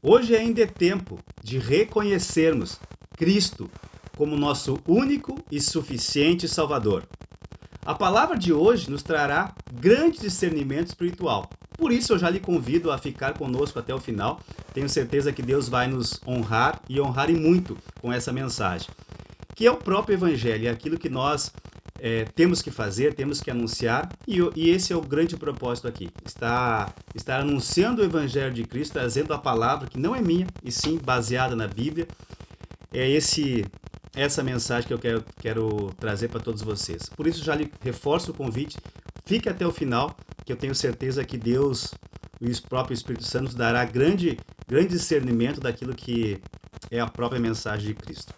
Hoje ainda é tempo de reconhecermos Cristo como nosso único e suficiente Salvador. A palavra de hoje nos trará grande discernimento espiritual. Por isso eu já lhe convido a ficar conosco até o final. Tenho certeza que Deus vai nos honrar e honrar e muito com essa mensagem, que é o próprio Evangelho, é aquilo que nós temos que fazer, temos que anunciar, e esse é o grande propósito aqui, estar anunciando o Evangelho de Cristo, trazendo a palavra que não é minha, e sim baseada na Bíblia. É essa mensagem que eu quero trazer para todos vocês. Por isso já lhe reforço o convite, fique até o final, que eu tenho certeza que Deus, o próprio Espírito Santo, nos dará grande discernimento daquilo que é a própria mensagem de Cristo.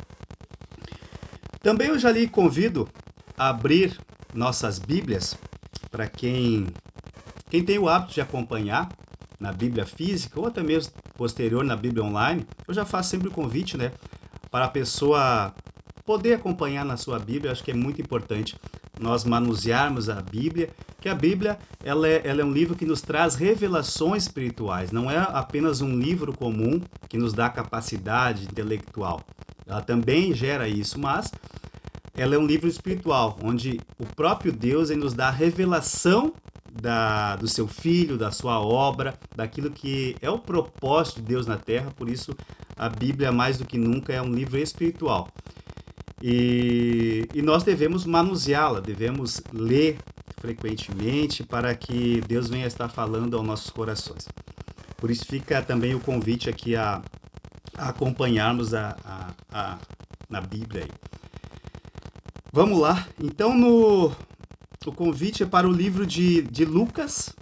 Também eu já lhe convido a abrir nossas Bíblias, para quem tem o hábito de acompanhar na Bíblia física, ou até mesmo posterior na Bíblia online. Eu já faço sempre o convite, né, para a pessoa poder acompanhar na sua Bíblia. Eu acho que é muito importante nós manusearmos a Bíblia, que a Bíblia ela é um livro que nos traz revelações espirituais, não é apenas um livro comum que nos dá capacidade intelectual. Ela também gera isso, mas ela é um livro espiritual, onde o próprio Deus ele nos dá a revelação do seu Filho, da sua obra, daquilo que é o propósito de Deus na Terra. Por isso, a Bíblia, mais do que nunca, é um livro espiritual. E nós devemos manuseá-la, devemos ler frequentemente para que Deus venha estar falando aos nossos corações. Por isso fica também o convite aqui a acompanharmos na Bíblia aí. Vamos lá, então o convite é para o livro de Lucas.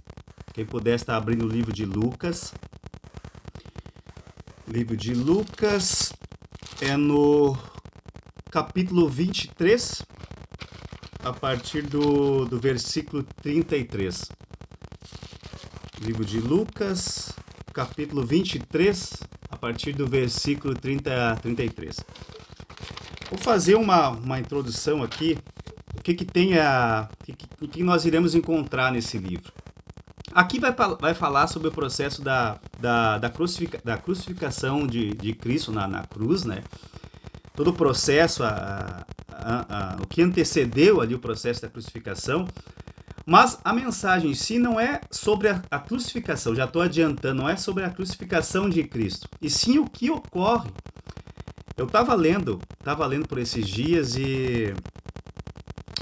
Quem puder estar abrindo o livro de Lucas. O livro de Lucas é no capítulo 23, a partir do versículo 33. Livro de Lucas, capítulo 23, a partir do versículo 30 a 33. Vou fazer uma introdução aqui, o que nós iremos encontrar nesse livro. Aqui vai falar sobre o processo da crucificação de Cristo na cruz, né? Todo o processo, o que antecedeu ali o processo da crucificação. Mas a mensagem em si não é sobre a crucificação, já estou adiantando, não é sobre a crucificação de Cristo, e sim o que ocorre. Eu estava lendo por esses dias e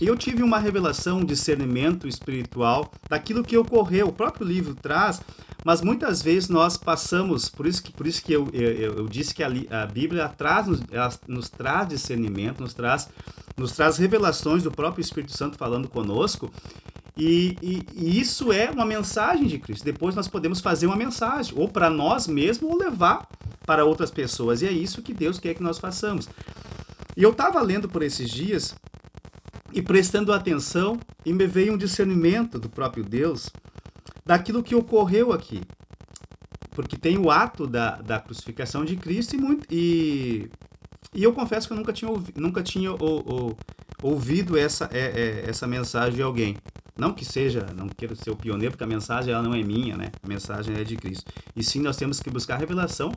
eu tive uma revelação, um discernimento espiritual daquilo que ocorreu. O próprio livro traz, mas muitas vezes nós passamos, por isso que eu disse que a Bíblia nos traz discernimento, nos traz revelações do próprio Espírito Santo falando conosco. E isso é uma mensagem de Cristo. Depois nós podemos fazer uma mensagem, ou para nós mesmos, ou levar para outras pessoas. E é isso que Deus quer que nós façamos. E eu estava lendo por esses dias e prestando atenção, e me veio um discernimento do próprio Deus daquilo que ocorreu aqui. Porque tem o ato da crucificação de Cristo e eu confesso que eu nunca tinha ouvido essa mensagem de alguém. Não quero ser o pioneiro, porque a mensagem ela não é minha, né? A mensagem é de Cristo. E sim, nós temos que buscar revelação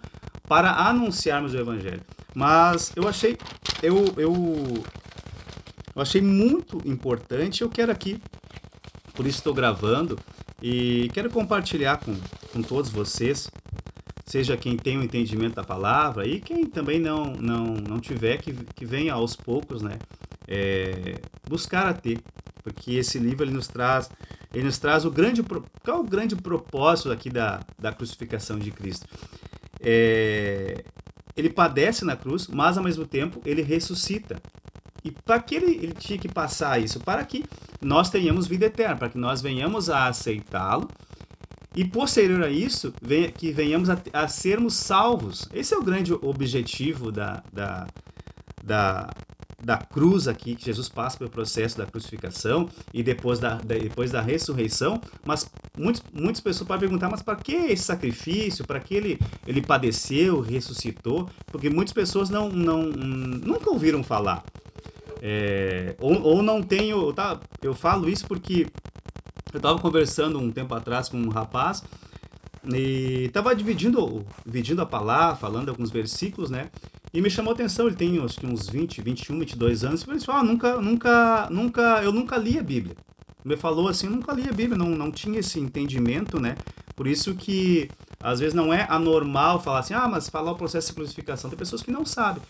para anunciarmos o Evangelho. Mas eu achei muito importante, eu quero aqui, por isso estou gravando, e quero compartilhar com todos vocês, seja quem tem o entendimento da palavra, e quem também não tiver, que venha aos poucos, né? Buscar a ter. Porque esse livro ele nos traz qual é o grande propósito aqui da crucificação de Cristo? Ele padece na cruz, mas ao mesmo tempo ele ressuscita. E para que ele tinha que passar isso? Para que nós tenhamos vida eterna, para que nós venhamos a aceitá-lo e posterior a isso, que venhamos a sermos salvos. Esse é o grande objetivo da cruz aqui, que Jesus passa pelo processo da crucificação e depois da ressurreição. Mas muitas pessoas podem perguntar, mas para que esse sacrifício? Para que ele padeceu, ressuscitou? Porque muitas pessoas nunca ouviram falar. Ou não tenho... Eu falo isso porque eu estava conversando um tempo atrás com um rapaz e estava dividindo a palavra, falando alguns versículos, né? E me chamou a atenção, ele tem acho que uns 20, 21, 22 anos, e falei assim, eu nunca li a Bíblia. Me falou assim, nunca li a Bíblia, não tinha esse entendimento, né? Por isso que, às vezes, não é anormal falar assim, mas falar o processo de crucificação. Tem pessoas que não sabem.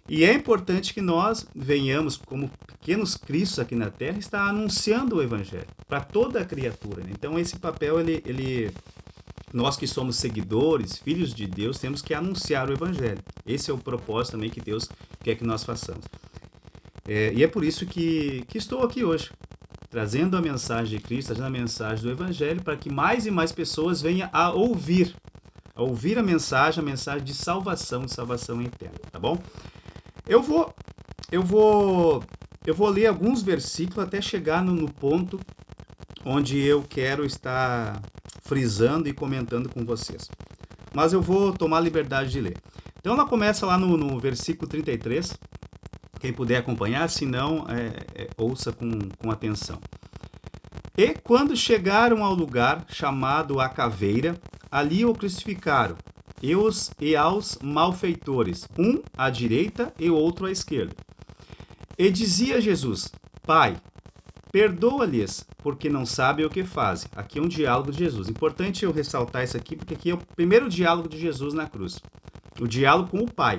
E é importante que nós venhamos, como pequenos cristos aqui na Terra, estar anunciando o Evangelho para toda a criatura, né? Então, esse papel, nós que somos seguidores, filhos de Deus, temos que anunciar o Evangelho. Esse é o propósito também que Deus quer que nós façamos. E é por isso que estou aqui hoje, trazendo a mensagem de Cristo, trazendo a mensagem do Evangelho, para que mais e mais pessoas venham a ouvir a mensagem de salvação eterna, tá bom? Eu vou ler alguns versículos até chegar no ponto onde eu quero estar frisando e comentando com vocês. Mas eu vou tomar a liberdade de ler. Então ela começa lá no versículo 33, quem puder acompanhar, se não, ouça com atenção. E quando chegaram ao lugar chamado a Caveira, ali o crucificaram, e aos malfeitores, um à direita e outro à esquerda. E dizia Jesus, Pai, perdoa-lhes, porque não sabem o que fazem. Aqui é um diálogo de Jesus. Importante eu ressaltar isso aqui, porque aqui é o primeiro diálogo de Jesus na cruz. O diálogo com o Pai.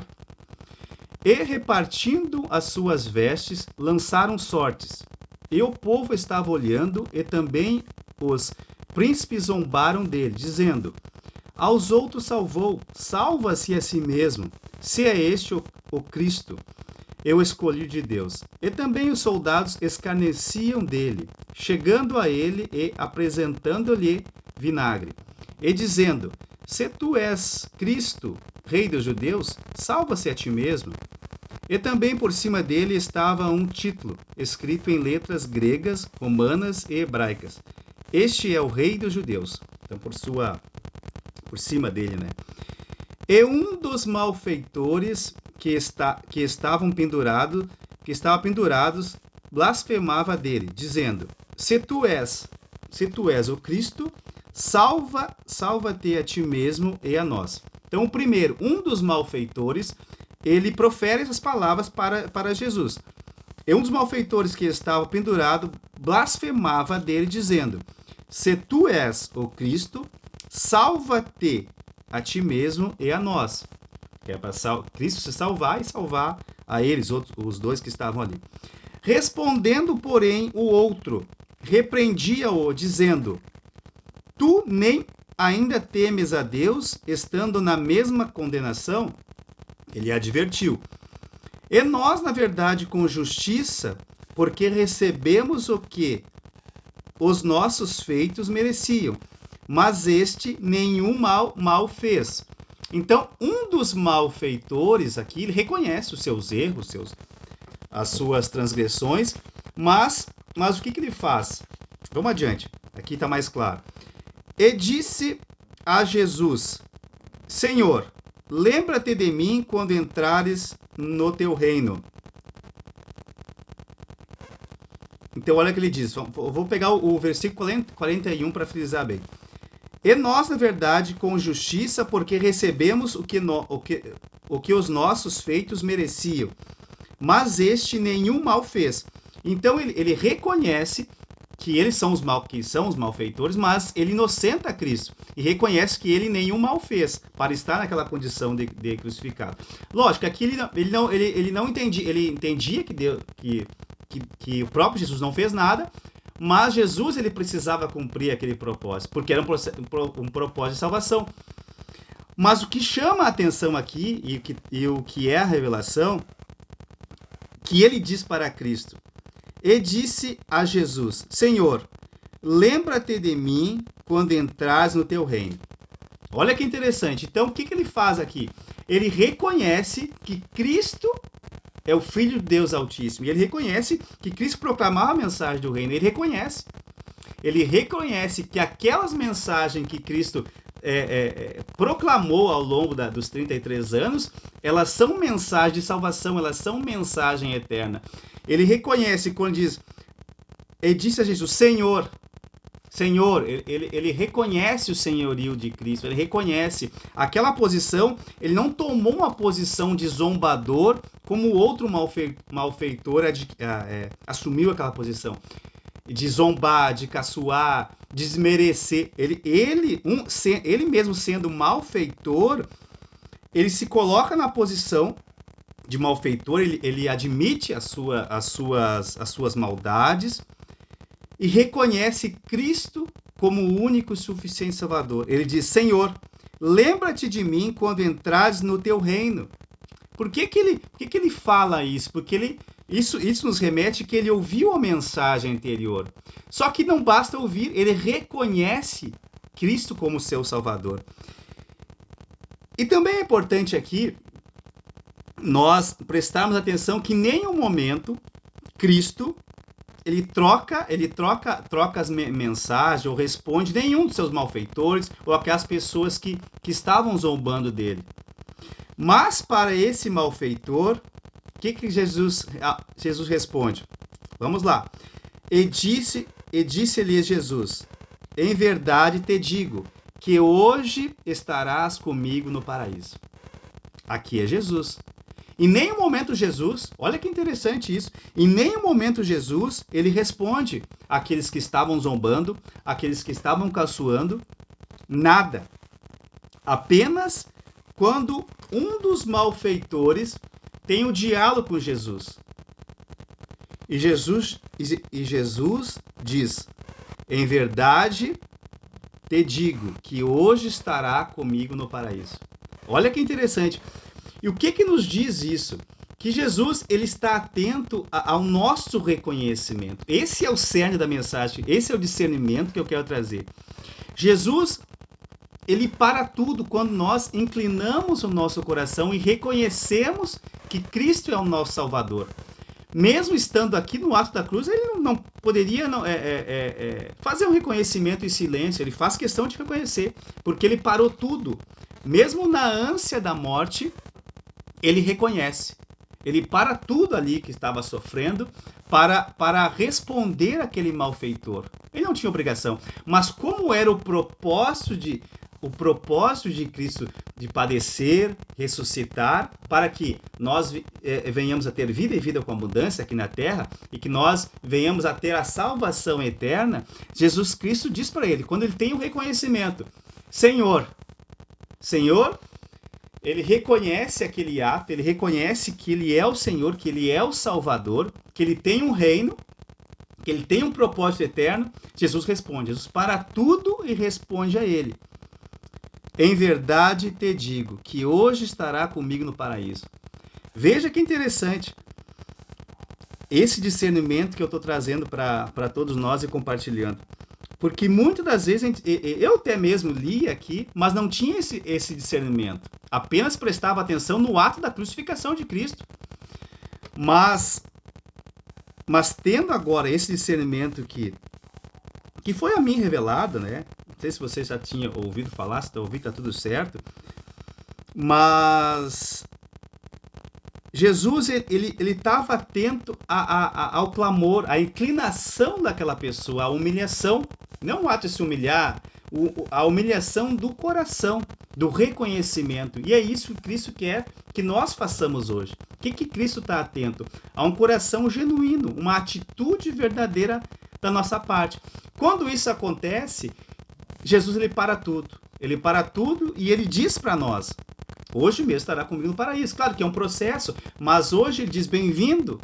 E repartindo as suas vestes, lançaram sortes. E o povo estava olhando, e também os príncipes zombaram dele, dizendo, aos outros salvou, salva-se a si mesmo, se é este o Cristo, eu escolhi de Deus. E também os soldados escarneciam dele, chegando a ele e apresentando-lhe vinagre, e dizendo, se tu és Cristo, Rei dos judeus, salva-se a ti mesmo. E também por cima dele estava um título, escrito em letras gregas, romanas e hebraicas. Este é o Rei dos judeus. Então, por cima dele, né? E um dos malfeitores que estavam pendurados, blasfemava dele, dizendo, se tu és o Cristo, salva-te a ti mesmo e a nós. Então, o primeiro, um dos malfeitores, ele profere essas palavras para Jesus. E um dos malfeitores que estava pendurado blasfemava dele, dizendo, se tu és o Cristo, salva-te a ti mesmo e a nós. Que é para Cristo se salvar e salvar a eles, os dois que estavam ali. Respondendo, porém, o outro, repreendia-o, dizendo, tu nem ainda temes a Deus, estando na mesma condenação? Ele advertiu. E nós, na verdade, com justiça, porque recebemos o que os nossos feitos mereciam, mas este nenhum mal fez. Então, um dos malfeitores aqui, ele reconhece os seus erros, as suas transgressões, mas o que ele faz? Vamos adiante, aqui está mais claro. E disse a Jesus, Senhor, lembra-te de mim quando entrares no teu reino. Então, olha o que ele diz. Eu vou pegar o versículo 41 para frisar bem. E nós, na verdade, com justiça, porque recebemos o que os nossos feitos mereciam. Mas este nenhum mal fez. Então, ele reconhece que eles são os malfeitores, mas ele inocenta Cristo e reconhece que ele nenhum mal fez para estar naquela condição de crucificado. Lógico, aqui ele não entendia, ele entendia que o próprio Jesus não fez nada, mas Jesus ele precisava cumprir aquele propósito, porque era um propósito de salvação. Mas o que chama a atenção aqui, e o que é a revelação, que ele diz para Cristo, e disse a Jesus, Senhor, lembra-te de mim quando entrares no teu reino. Olha que interessante. Então, o que ele faz aqui? Ele reconhece que Cristo é o Filho de Deus Altíssimo. E ele reconhece que Cristo proclamava a mensagem do reino. Ele reconhece que aquelas mensagens que Cristo proclamou ao longo dos 33 anos, elas são mensagem de salvação, elas são mensagem eterna. Ele reconhece quando diz, e disse a Jesus, Senhor, Senhor, ele reconhece o senhorio de Cristo, ele reconhece aquela posição, ele não tomou uma posição de zombador como o outro malfeitor assumiu aquela posição, de zombar, de caçoar, de desmerecer. Ele mesmo sendo malfeitor, ele se coloca na posição de malfeitor, ele admite as suas maldades e reconhece Cristo como o único e suficiente Salvador. Ele diz: Senhor, lembra-te de mim quando entrares no teu reino. Por que ele fala isso? Porque isso nos remete que ele ouviu a mensagem anterior. Só que não basta ouvir, ele reconhece Cristo como seu Salvador. E também é importante aqui nós prestarmos atenção que em nenhum momento Cristo ele troca as mensagens ou responde nenhum dos seus malfeitores ou aquelas pessoas que estavam zombando dele. Mas para esse malfeitor, o que Jesus responde? Vamos lá. E disse-lhes Jesus: em verdade te digo, que hoje estarás comigo no paraíso. Aqui é Jesus. Em nenhum momento Jesus, olha que interessante isso, em nenhum momento Jesus, ele responde àqueles que estavam zombando, àqueles que estavam caçoando, nada. Apenas quando um dos malfeitores tem o diálogo com Jesus. E Jesus diz: em verdade te digo que hoje estará comigo no paraíso. Olha que interessante. E o que nos diz isso? Que Jesus ele está atento ao nosso reconhecimento. Esse é o cerne da mensagem, esse é o discernimento que eu quero trazer. Jesus, ele para tudo quando nós inclinamos o nosso coração e reconhecemos que Cristo é o nosso Salvador. Mesmo estando aqui no ato da cruz, ele não poderia fazer um reconhecimento em silêncio, ele faz questão de reconhecer, porque ele parou tudo. Mesmo na ânsia da morte, ele reconhece. Ele para tudo ali que estava sofrendo para responder àquele malfeitor. Ele não tinha obrigação. Mas como era o propósito de Cristo de padecer, ressuscitar, para que nós venhamos a ter vida e vida com abundância aqui na terra, e que nós venhamos a ter a salvação eterna, Jesus Cristo diz para ele, quando ele tem o reconhecimento: Senhor, ele reconhece aquele ato, ele reconhece que ele é o Senhor, que ele é o Salvador, que ele tem um reino, que ele tem um propósito eterno. Jesus responde, Jesus para tudo e responde a ele: em verdade te digo que hoje estará comigo no paraíso. Veja que interessante esse discernimento que eu estou trazendo para todos nós e compartilhando. Porque muitas das vezes, eu até mesmo li aqui, mas não tinha esse discernimento. Apenas prestava atenção no ato da crucificação de Cristo. Mas tendo agora esse discernimento que foi a mim revelado, né? Não sei se você já tinha ouvido falar, se está ouvindo, está tudo certo. Mas Jesus, ele estava atento ao clamor, à inclinação daquela pessoa, à humilhação. Não o ato de se humilhar, a humilhação do coração, do reconhecimento. E é isso que Cristo quer que nós façamos hoje. O que Cristo está atento? A um coração genuíno, uma atitude verdadeira da nossa parte. Quando isso acontece, Jesus ele para tudo. Ele para tudo e ele diz para nós: hoje mesmo estará comigo no paraíso. Claro que é um processo, mas hoje ele diz: bem-vindo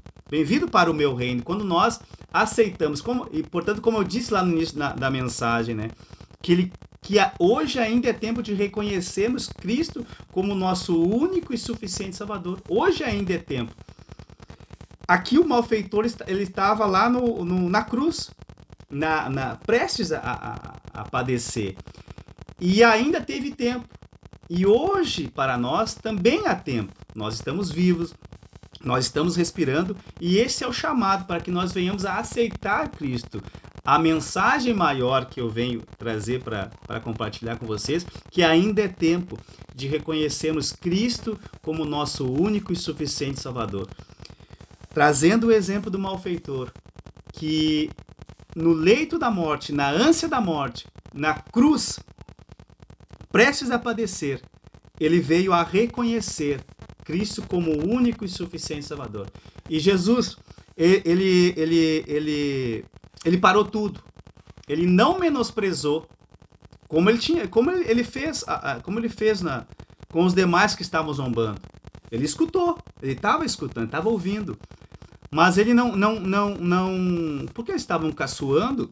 para o meu reino. Quando nós aceitamos, portanto, como eu disse lá no início da mensagem, né, que hoje ainda é tempo de reconhecermos Cristo como nosso único e suficiente Salvador. Hoje ainda é tempo. Aqui o malfeitor ele estava lá na cruz, prestes a padecer. E ainda teve tempo. E hoje, para nós, também há tempo. Nós estamos vivos, nós estamos respirando, e esse é o chamado para que nós venhamos a aceitar Cristo. A mensagem maior que eu venho trazer para compartilhar com vocês, que ainda é tempo de reconhecermos Cristo como nosso único e suficiente Salvador. Trazendo o exemplo do malfeitor, que no leito da morte, na ânsia da morte, na cruz, prestes a padecer, ele veio a reconhecer Cristo como o único e suficiente Salvador. E Jesus, ele parou tudo. Ele não menosprezou, como ele fez com os demais que estavam zombando. Ele escutou, ele estava escutando, estava ouvindo. Mas ele não, porque eles estavam caçoando,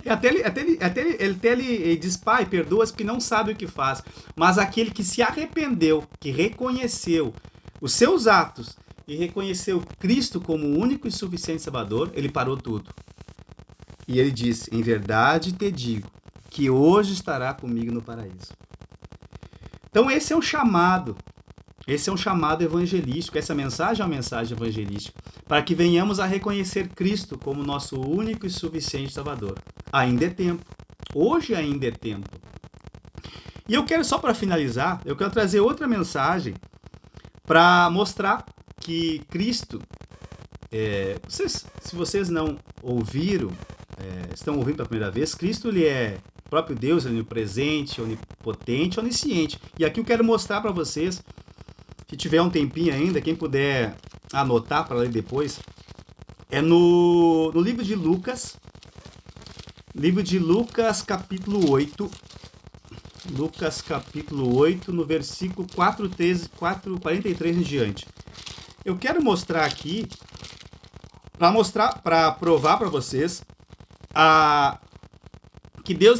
ele diz, Pai, perdoa-os porque não sabe o que faz. Mas aquele que se arrependeu, que reconheceu os seus atos e reconheceu Cristo como o único e suficiente Salvador, ele parou tudo. E ele disse, em verdade te digo, que hoje estará comigo no paraíso. Então esse é um chamado evangelístico, essa mensagem é uma mensagem evangelística, para que venhamos a reconhecer Cristo como nosso único e suficiente Salvador. Ainda é tempo, hoje ainda é tempo. E eu quero, só para finalizar, eu quero trazer outra mensagem para mostrar que Cristo, se vocês não ouviram, estão ouvindo pela primeira vez, Cristo ele é o próprio Deus, onipresente, onipotente, onisciente. E aqui eu quero mostrar para vocês, se tiver um tempinho ainda, quem puder anotar para ler depois, é no livro de Lucas, capítulo 8, Lucas capítulo 8, no versículo 43 em diante. Eu quero mostrar aqui, para provar para vocês que Deus,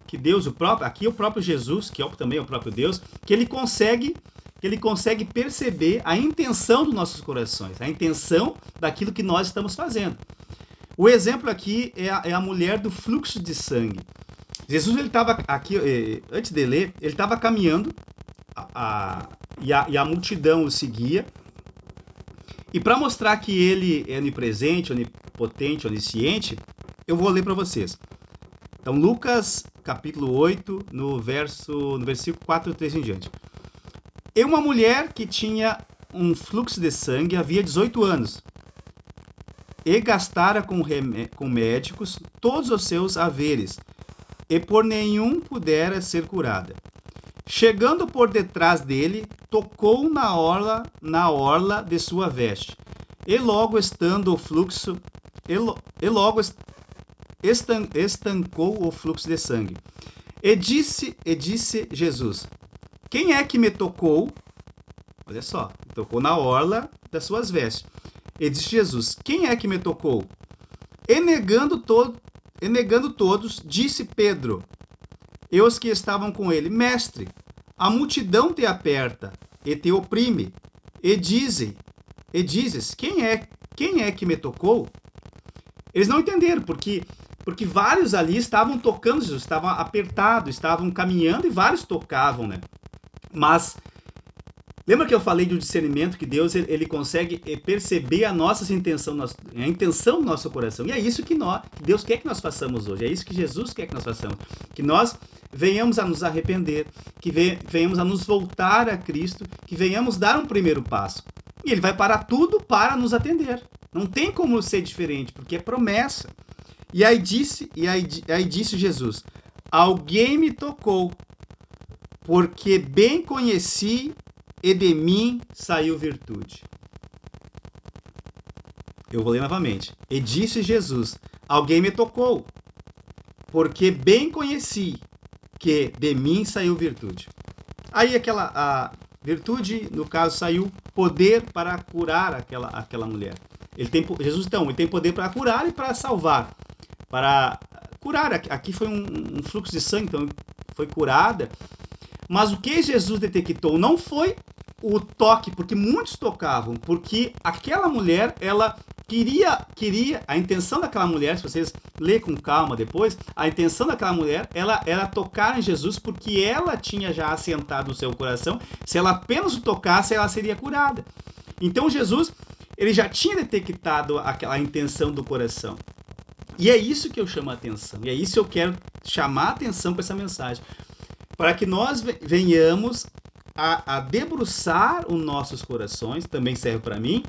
que Deus, o próprio Jesus, que também é o próprio Deus, que ele consegue perceber a intenção dos nossos corações, a intenção daquilo que nós estamos fazendo. O exemplo aqui é a mulher do fluxo de sangue. Jesus, ele estava aqui, antes de ler, ele estava caminhando e a multidão o seguia. E para mostrar que ele é onipresente, onipotente, onisciente, eu vou ler para vocês. Então, Lucas, capítulo 8, no versículo 4, 3 em diante. E uma mulher que tinha um fluxo de sangue havia 18 anos e gastara com médicos todos os seus haveres, e por nenhum pudera ser curada. Chegando por detrás dele, tocou na orla de sua veste, e logo estando o fluxo, estancou o fluxo de sangue. E disse Jesus, quem é que me tocou? Olha só, tocou na orla das suas vestes. E disse Jesus, quem é que me tocou? E negando todos, disse Pedro, e os que estavam com ele, mestre, a multidão te aperta e te oprime, e dizes, quem é que me tocou? Eles não entenderam, porque vários ali estavam tocando Jesus, estavam apertados, estavam caminhando e vários tocavam, né? Mas lembra que eu falei do discernimento, que Deus ele consegue perceber a nossa intenção, a intenção do nosso coração. E é isso que Deus quer que nós façamos hoje. É isso que Jesus quer que nós façamos. Que nós venhamos a nos arrepender, que venhamos a nos voltar a Cristo, que venhamos dar um primeiro passo. E Ele vai parar tudo para nos atender. Não tem como ser diferente, porque é promessa. E aí disse Jesus, alguém me tocou, porque bem conheci e de mim saiu virtude. Eu vou ler novamente. E disse Jesus, alguém me tocou, porque bem conheci que de mim saiu virtude. Aí a virtude, no caso, saiu poder para curar aquela mulher. Jesus ele tem poder para curar e para salvar. Para curar, aqui foi um fluxo de sangue, então foi curada. Mas o que Jesus detectou não foi o toque, porque muitos tocavam, porque aquela mulher, ela queria, a intenção daquela mulher, se vocês lerem com calma depois, a intenção daquela mulher, ela era tocar em Jesus, porque ela tinha já assentado no seu coração, se ela apenas o tocasse, ela seria curada. Então Jesus, ele já tinha detectado aquela intenção do coração. E é isso que eu chamo a atenção, e é isso que eu quero chamar a atenção para essa mensagem, para que nós venhamos a debruçar os nossos corações, também serve para mim,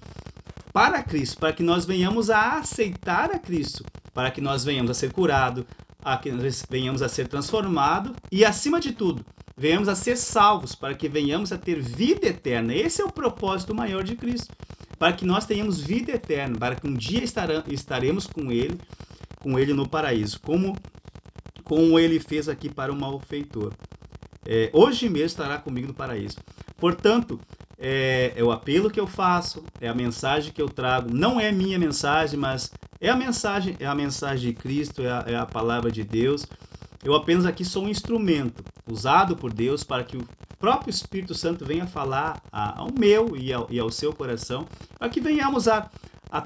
para Cristo, para que nós venhamos a aceitar a Cristo para que nós venhamos a ser curados, a que nós venhamos a ser transformados e, acima de tudo, venhamos a ser salvos, para que venhamos a ter vida eterna. Esse é o propósito maior de Cristo, para que nós tenhamos vida eterna, para que um dia estaremos com Ele no paraíso, como Ele fez aqui para o malfeitor. Hoje mesmo estará comigo no paraíso. Portanto, é o apelo que eu faço, é a mensagem que eu trago. Não é minha mensagem, mas é a mensagem de Cristo, é a palavra de Deus. Eu apenas aqui sou um instrumento usado por Deus para que o próprio Espírito Santo venha falar ao meu e ao seu coração, para que venhamos a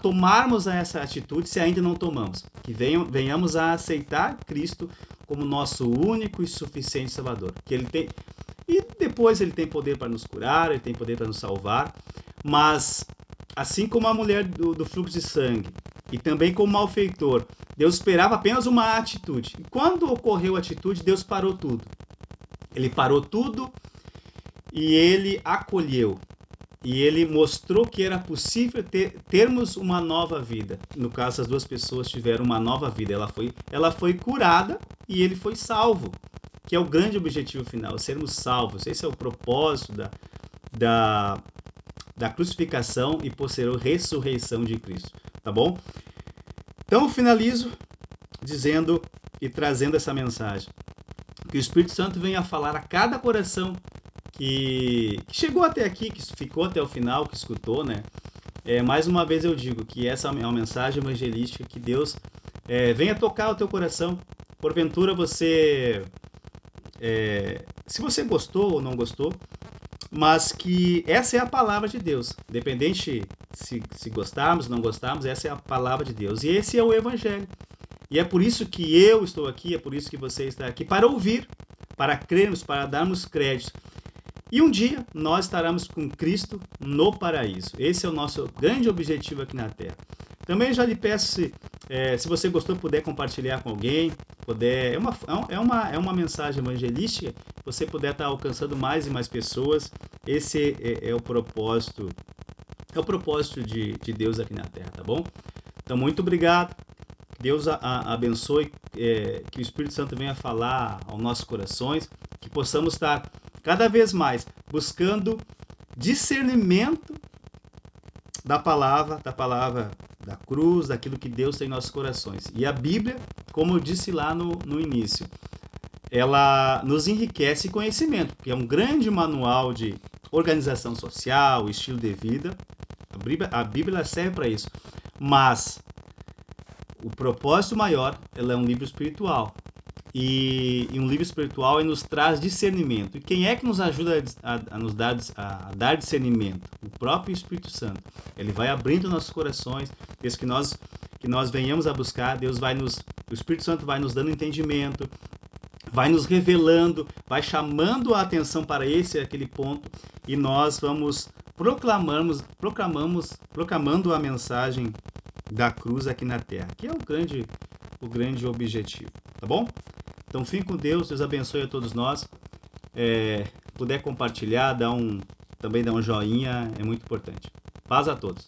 tomarmos essa atitude se ainda não tomamos. Que venhamos a aceitar Cristo como nosso único e suficiente Salvador. E depois Ele tem poder para nos curar, Ele tem poder para nos salvar, mas assim como a mulher do fluxo de sangue, e também como malfeitor, Deus esperava apenas uma atitude. E quando ocorreu a atitude, Deus parou tudo. Ele parou tudo e Ele acolheu. E Ele mostrou que era possível termos uma nova vida. No caso, as duas pessoas tiveram uma nova vida. Ela foi curada e ele foi salvo, que é o grande objetivo final, sermos salvos. Esse é o propósito da crucificação e posterior ressurreição de Cristo. Tá bom? Então, eu finalizo dizendo e trazendo essa mensagem. Que o Espírito Santo venha falar a cada coração que chegou até aqui, que ficou até o final, que escutou, né? Mais uma vez eu digo que essa é uma mensagem evangelística, que Deus venha tocar o teu coração. Porventura você, se você gostou ou não gostou, mas que essa é a palavra de Deus. Independente se gostarmos ou não gostarmos, essa é a palavra de Deus. E esse é o Evangelho. E é por isso que eu estou aqui, é por isso que você está aqui, para ouvir, para crermos, para darmos crédito. E um dia nós estaremos com Cristo no paraíso. Esse é o nosso grande objetivo aqui na Terra. Também já lhe peço, se você gostou, puder compartilhar com alguém, é uma mensagem evangelística, você puder estar alcançando mais e mais pessoas. Esse é o propósito, de Deus aqui na Terra, tá bom? Então, muito obrigado. Que Deus abençoe, que o Espírito Santo venha falar aos nossos corações, que possamos estar cada vez mais buscando discernimento da palavra da cruz, daquilo que Deus tem em nossos corações. E a Bíblia, como eu disse lá no início, ela nos enriquece conhecimento, porque é um grande manual de organização social, estilo de vida. A Bíblia serve para isso. Mas o propósito maior, ela é um livro espiritual. E um livro espiritual nos traz discernimento. E quem é que nos ajuda a dar discernimento? O próprio Espírito Santo. Ele vai abrindo nossos corações, desde que nós venhamos a buscar, o Espírito Santo vai nos dando entendimento, vai nos revelando, vai chamando a atenção para aquele ponto, e nós vamos proclamando a mensagem da cruz aqui na Terra, que é o grande objetivo, tá bom? Então, fique com Deus, Deus abençoe a todos nós. Puder compartilhar, também dar um joinha, é muito importante. Paz a todos.